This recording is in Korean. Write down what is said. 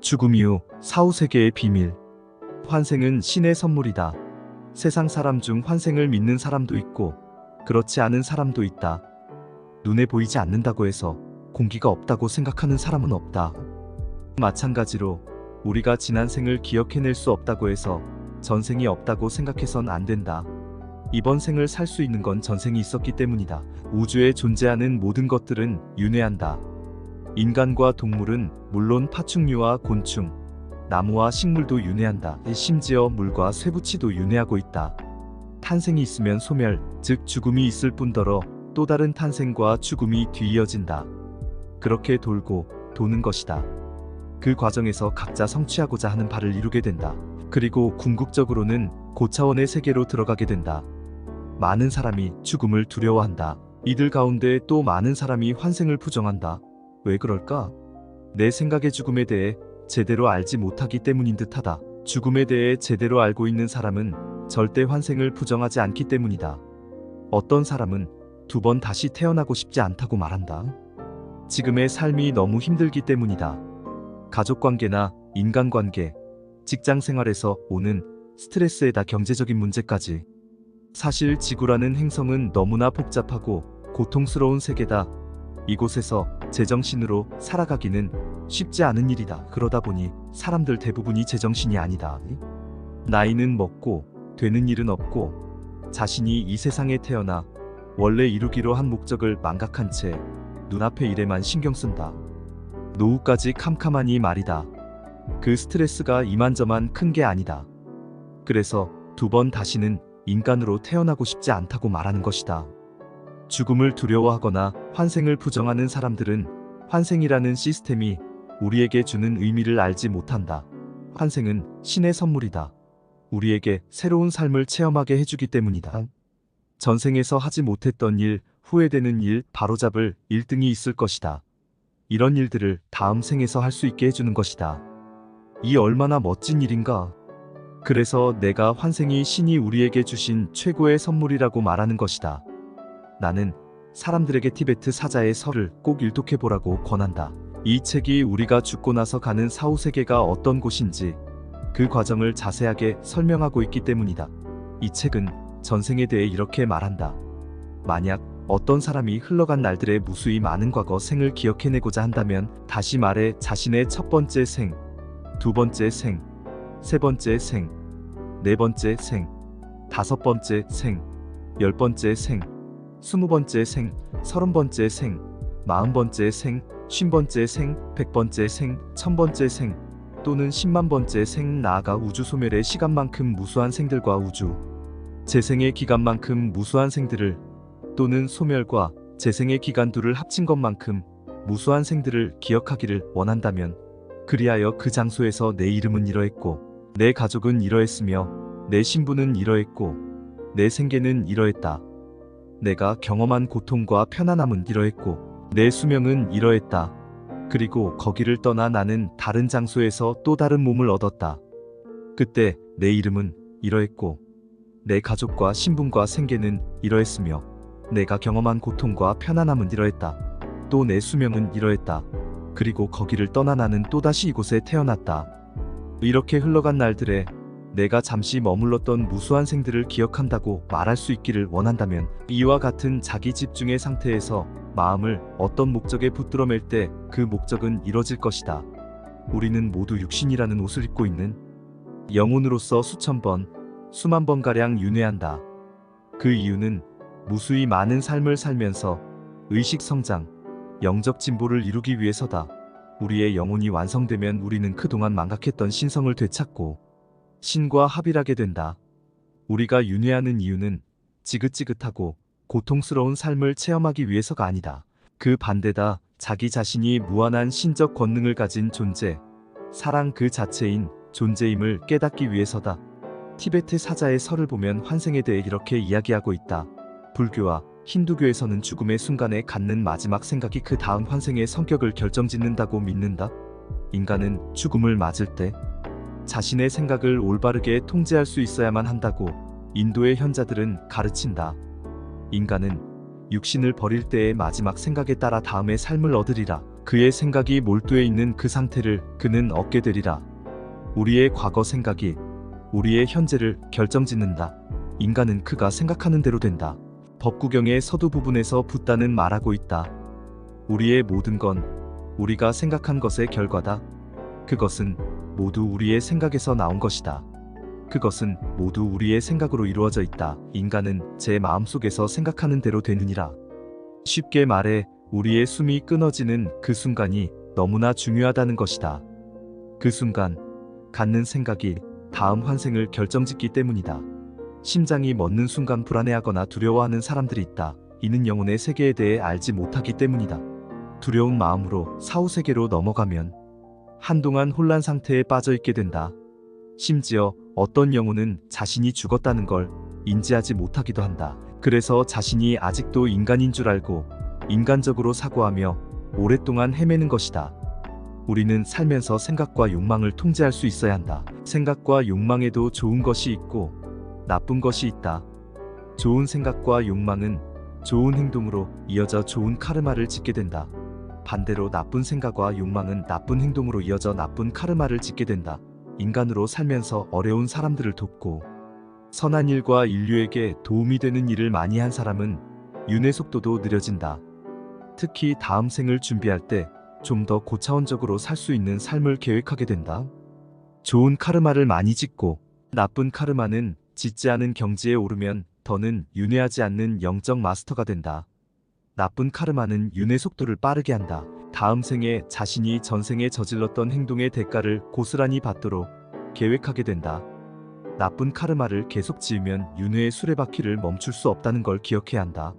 죽음 이후 사후세계의 비밀. 환생은 신의 선물이다. 세상 사람 중 환생을 믿는 사람도 있고 그렇지 않은 사람도 있다. 눈에 보이지 않는다고 해서 공기가 없다고 생각하는 사람은 없다. 마찬가지로 우리가 지난 생을 기억해낼 수 없다고 해서 전생이 없다고 생각해선 안 된다. 이번 생을 살 수 있는 건 전생이 있었기 때문이다. 우주에 존재하는 모든 것들은 윤회한다. 인간과 동물은 물론 파충류와 곤충, 나무와 식물도 윤회한다. 심지어 물과 쇠붙이도 윤회하고 있다. 탄생이 있으면 소멸, 즉 죽음이 있을 뿐더러 또 다른 탄생과 죽음이 뒤이어진다. 그렇게 돌고 도는 것이다. 그 과정에서 각자 성취하고자 하는 바를 이루게 된다. 그리고 궁극적으로는 고차원의 세계로 들어가게 된다. 많은 사람이 죽음을 두려워한다. 이들 가운데 또 많은 사람이 환생을 부정한다. 왜 그럴까? 내 생각의 죽음에 대해 제대로 알지 못하기 때문인 듯하다. 죽음에 대해 제대로 알고 있는 사람은 절대 환생을 부정하지 않기 때문이다. 어떤 사람은 2번 다시 태어나고 싶지 않다고 말한다. 지금의 삶이 너무 힘들기 때문이다. 가족관계나 인간관계, 직장생활에서 오는 스트레스에다 경제적인 문제까지. 사실 지구라는 행성은 너무나 복잡하고 고통스러운 세계다. 이곳에서 제정신으로 살아가기는 쉽지 않은 일이다. 그러다 보니 사람들 대부분이 제정신이 아니다. 나이는 먹고 되는 일은 없고 자신이 이 세상에 태어나 원래 이루기로 한 목적을 망각한 채 눈앞의 일에만 신경 쓴다. 노후까지 캄캄하니 말이다. 그 스트레스가 이만저만 큰 게 아니다. 그래서 2번 다시는 인간으로 태어나고 싶지 않다고 말하는 것이다. 죽음을 두려워하거나 환생을 부정하는 사람들은 환생이라는 시스템이 우리에게 주는 의미를 알지 못한다. 환생은 신의 선물이다. 우리에게 새로운 삶을 체험하게 해주기 때문이다. 전생에서 하지 못했던 일, 후회되는 일, 바로잡을 1등이 있을 것이다. 이런 일들을 다음 생에서 할 수 있게 해주는 것이다. 이 얼마나 멋진 일인가. 그래서 내가 환생이 신이 우리에게 주신 최고의 선물이라고 말하는 것이다. 나는 사람들에게 티베트 사자의 설을 꼭 일독해보라고 권한다. 이 책이 우리가 죽고 나서 가는 사후세계가 어떤 곳인지 그 과정을 자세하게 설명하고 있기 때문이다. 이 책은 전생에 대해 이렇게 말한다. 만약 어떤 사람이 흘러간 날들의 무수히 많은 과거 생을 기억해내고자 한다면 다시 말해 자신의 첫 번째 생, 2번째 생, 3번째 생, 4번째 생, 5번째 생, 10번째 생, 20번째 생, 30번째 생, 40번째 생, 50번째 생, 100번째 생, 1000번째 생, 또는 10만 번째 생, 나아가 우주 소멸의 시간만큼 무수한 생들과 우주 재생의 기간만큼 무수한 생들을, 또는 소멸과 재생의 기간 둘을 합친 것만큼 무수한 생들을 기억하기를 원한다면 그리하여 그 장소에서 내 이름은 이러했고 내 가족은 이러했으며 내 신분은 이러했고 내 생계는 이러했다. 내가 경험한 고통과 편안함은 이러했고 내 수명은 이러했다. 그리고 거기를 떠나 나는 다른 장소에서 또 다른 몸을 얻었다. 그때 내 이름은 이러했고 내 가족과 신분과 생계는 이러했으며 내가 경험한 고통과 편안함은 이러했다. 또 내 수명은 이러했다. 그리고 거기를 떠나 나는 또다시 이곳에 태어났다. 이렇게 흘러간 날들에 내가 잠시 머물렀던 무수한 생들을 기억한다고 말할 수 있기를 원한다면 이와 같은 자기 집중의 상태에서 마음을 어떤 목적에 붙들어맬 때 그 목적은 이뤄질 것이다. 우리는 모두 육신이라는 옷을 입고 있는 영혼으로서 수천 번, 수만 번가량 윤회한다. 그 이유는 무수히 많은 삶을 살면서 의식 성장, 영적 진보를 이루기 위해서다. 우리의 영혼이 완성되면 우리는 그동안 망각했던 신성을 되찾고 신과 합일하게 된다. 우리가 윤회하는 이유는 지긋지긋하고 고통스러운 삶을 체험하기 위해서가 아니다. 그 반대다. 자기 자신이 무한한 신적 권능을 가진 존재, 사랑 그 자체인 존재임을 깨닫기 위해서다. 티베트 사자의 설을 보면 환생에 대해 이렇게 이야기하고 있다. 불교와 힌두교에서는 죽음의 순간에 갖는 마지막 생각이 그 다음 환생의 성격을 결정짓는다고 믿는다. 인간은 죽음을 맞을 때 자신의 생각을 올바르게 통제할 수 있어야만 한다고 인도의 현자들은 가르친다. 인간은 육신을 버릴 때의 마지막 생각에 따라 다음의 삶을 얻으리라. 그의 생각이 몰두해 있는 그 상태를 그는 얻게 되리라. 우리의 과거 생각이 우리의 현재를 결정짓는다. 인간은 그가 생각하는 대로 된다. 법구경의 서두 부분에서 붓다는 말하고 있다. 우리의 모든 건 우리가 생각한 것의 결과다. 그것은 모두 우리의 생각에서 나온 것이다. 그것은 모두 우리의 생각으로 이루어져 있다. 인간은 제 마음속에서 생각하는 대로 되느니라. 쉽게 말해 우리의 숨이 끊어지는 그 순간이 너무나 중요하다는 것이다. 그 순간 갖는 생각이 다음 환생을 결정짓기 때문이다. 심장이 멎는 순간 불안해하거나 두려워하는 사람들이 있다. 이는 영혼의 세계에 대해 알지 못하기 때문이다. 두려운 마음으로 사후세계로 넘어가면 한동안 혼란 상태에 빠져 있게 된다. 심지어 어떤 영혼은 자신이 죽었다는 걸 인지하지 못하기도 한다. 그래서 자신이 아직도 인간인 줄 알고 인간적으로 사고하며 오랫동안 헤매는 것이다. 우리는 살면서 생각과 욕망을 통제할 수 있어야 한다. 생각과 욕망에도 좋은 것이 있고 나쁜 것이 있다. 좋은 생각과 욕망은 좋은 행동으로 이어져 좋은 카르마를 짓게 된다. 반대로 나쁜 생각과 욕망은 나쁜 행동으로 이어져 나쁜 카르마를 짓게 된다. 인간으로 살면서 어려운 사람들을 돕고 선한 일과 인류에게 도움이 되는 일을 많이 한 사람은 윤회 속도도 느려진다. 특히 다음 생을 준비할 때 좀 더 고차원적으로 살 수 있는 삶을 계획하게 된다. 좋은 카르마를 많이 짓고 나쁜 카르마는 짓지 않은 경지에 오르면 더는 윤회하지 않는 영적 마스터가 된다. 나쁜 카르마는 윤회 속도를 빠르게 한다. 다음 생에 자신이 전생에 저질렀던 행동의 대가를 고스란히 받도록 계획하게 된다. 나쁜 카르마를 계속 지으면 윤회의 수레바퀴를 멈출 수 없다는 걸 기억해야 한다.